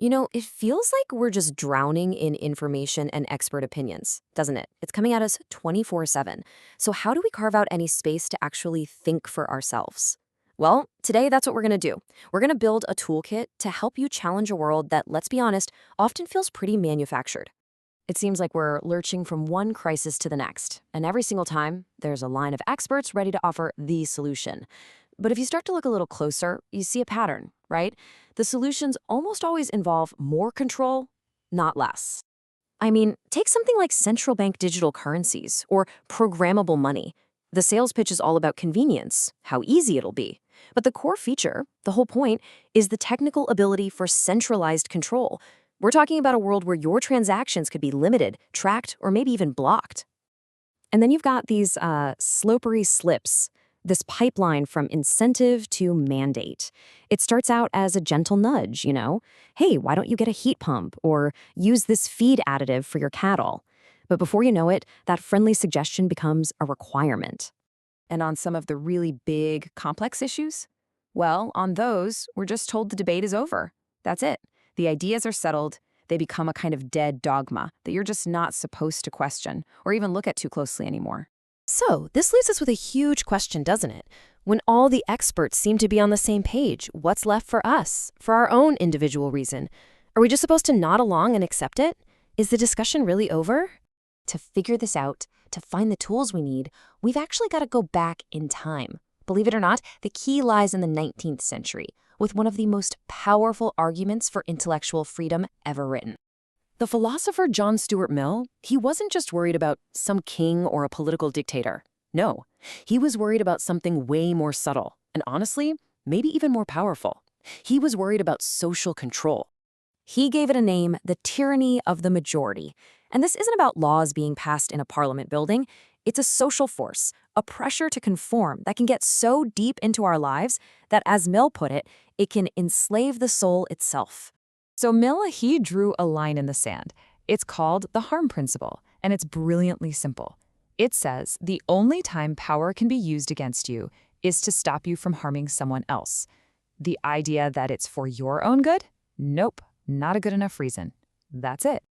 It feels like we're just drowning in information and expert opinions, doesn't it? It's coming at us 24/7. So how do we carve out any space to actually think for ourselves? Well, today that's what we're going to do. We're going to build a toolkit to help you challenge a world that, let's be honest, often feels pretty manufactured. It seems like we're lurching from one crisis to the next, and every single time, there's a line of experts ready to offer the solution. But if you start to look a little closer, you see a pattern, right? The solutions almost always involve more control, not less. I mean, take something like central bank digital currencies or programmable money. The sales pitch is all about convenience, how easy it'll be. But the core feature, the whole point, is the technical ability for centralized control. We're talking about a world where your transactions could be limited, tracked, or maybe even blocked. And then you've got these slippery slips, this pipeline from incentive to mandate. It starts out as a gentle nudge, Hey, why don't you get a heat pump or use this feed additive for your cattle? But before you know it, that friendly suggestion becomes a requirement. And on some of the really big, complex issues? Well, on those, we're just told the debate is over. That's it. The ideas are settled. They become a kind of dead dogma that you're just not supposed to question or even look at too closely anymore. So, this leaves us with a huge question, doesn't it? When all the experts seem to be on the same page, what's left for us, for our own individual reason? Are we just supposed to nod along and accept it? Is the discussion really over? To figure this out, to find the tools we need, we've actually got to go back in time. Believe it or not, the key lies in the 19th century, with one of the most powerful arguments for intellectual freedom ever written. The philosopher John Stuart Mill, he wasn't just worried about some king or a political dictator. No, he was worried about something way more subtle, and honestly, maybe even more powerful. He was worried about social control. He gave it a name, the tyranny of the majority. And this isn't about laws being passed in a parliament building. It's a social force, a pressure to conform that can get so deep into our lives that, as Mill put it, it can enslave the soul itself. So Mill, he drew a line in the sand. It's called the harm principle, and it's brilliantly simple. It says the only time power can be used against you is to stop you from harming someone else. The idea that it's for your own good? Nope, not a good enough reason. That's it.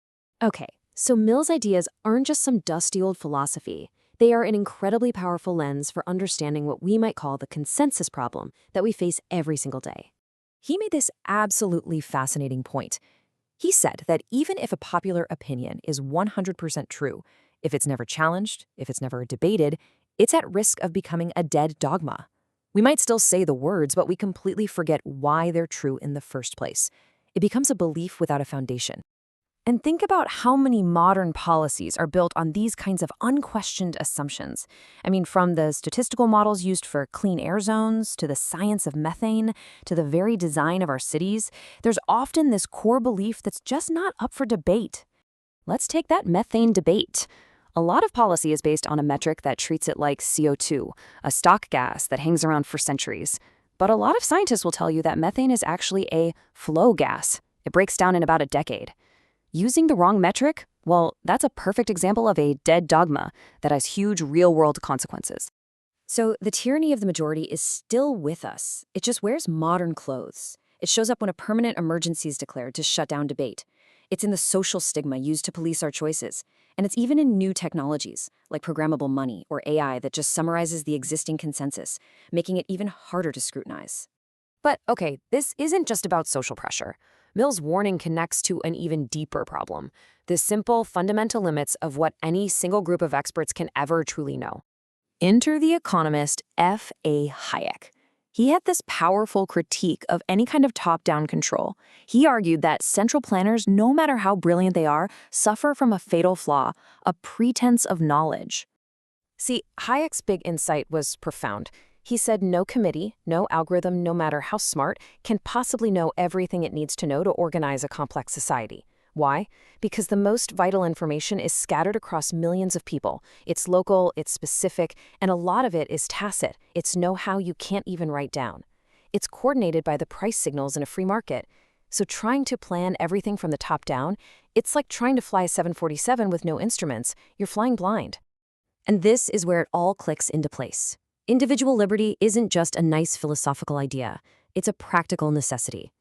Okay, so Mill's ideas aren't just some dusty old philosophy. They are an incredibly powerful lens for understanding what we might call the consensus problem that we face every single day. He made this absolutely fascinating point. He said that even if a popular opinion is 100% true, if it's never challenged, if it's never debated, it's at risk of becoming a dead dogma. We might still say the words, but we completely forget why they're true in the first place. It becomes a belief without a foundation. And think about how many modern policies are built on these kinds of unquestioned assumptions. I mean, from the statistical models used for clean air zones, to the science of methane, to the very design of our cities, there's often this core belief that's just not up for debate. Let's take that methane debate. A lot of policy is based on a metric that treats it like CO2, a stock gas that hangs around for centuries. But a lot of scientists will tell you that methane is actually a flow gas. It breaks down in about a decade. Using the wrong metric? Well, that's a perfect example of a dead dogma that has huge real-world consequences. So the tyranny of the majority is still with us. It just wears modern clothes. It shows up when a permanent emergency is declared to shut down debate. It's in the social stigma used to police our choices. And it's even in new technologies, like programmable money or AI that just summarizes the existing consensus, making it even harder to scrutinize. But okay, this isn't just about social pressure. Mill's warning connects to an even deeper problem, the simple, fundamental limits of what any single group of experts can ever truly know. Enter the economist F.A. Hayek. He had this powerful critique of any kind of top-down control. He argued that central planners, no matter how brilliant they are, suffer from a fatal flaw, a pretense of knowledge. See, Hayek's big insight was profound. He said no committee, no algorithm, no matter how smart, can possibly know everything it needs to know to organize a complex society. Why? Because the most vital information is scattered across millions of people. It's local, it's specific, and a lot of it is tacit. It's know-how you can't even write down. It's coordinated by the price signals in a free market. So trying to plan everything from the top down, it's like trying to fly a 747 with no instruments. You're flying blind. And this is where it all clicks into place. Individual liberty isn't just a nice philosophical idea. It's a practical necessity.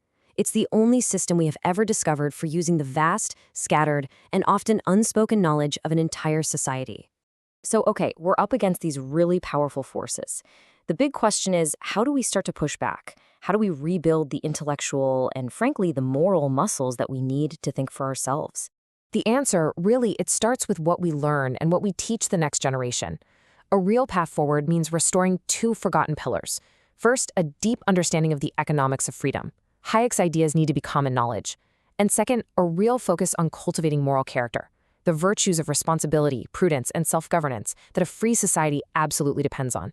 It's the only system we have ever discovered for using the vast, scattered, and often unspoken knowledge of an entire society. So, okay, we're up against these really powerful forces. The big question is, how do we start to push back? How do we rebuild the intellectual and, frankly, the moral muscles that we need to think for ourselves? The answer, really, it starts with what we learn and what we teach the next generation. A real path forward means restoring two forgotten pillars. First, a deep understanding of the economics of freedom. Hayek's ideas need to be common knowledge. And second, a real focus on cultivating moral character, the virtues of responsibility, prudence, and self-governance that a free society absolutely depends on.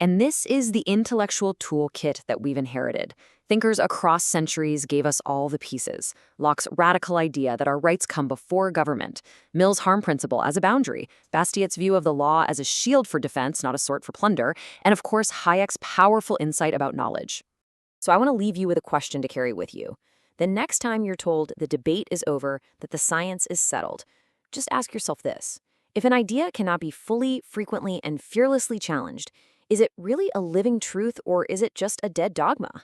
And this is the intellectual toolkit that we've inherited. Thinkers across centuries gave us all the pieces. Locke's radical idea that our rights come before government, Mill's harm principle as a boundary, Bastiat's view of the law as a shield for defense, not a sword for plunder, and of course Hayek's powerful insight about knowledge. So I want to leave you with a question to carry with you. The next time you're told the debate is over, that the science is settled, just ask yourself this. If an idea cannot be fully, frequently, and fearlessly challenged, is it really a living truth or is it just a dead dogma?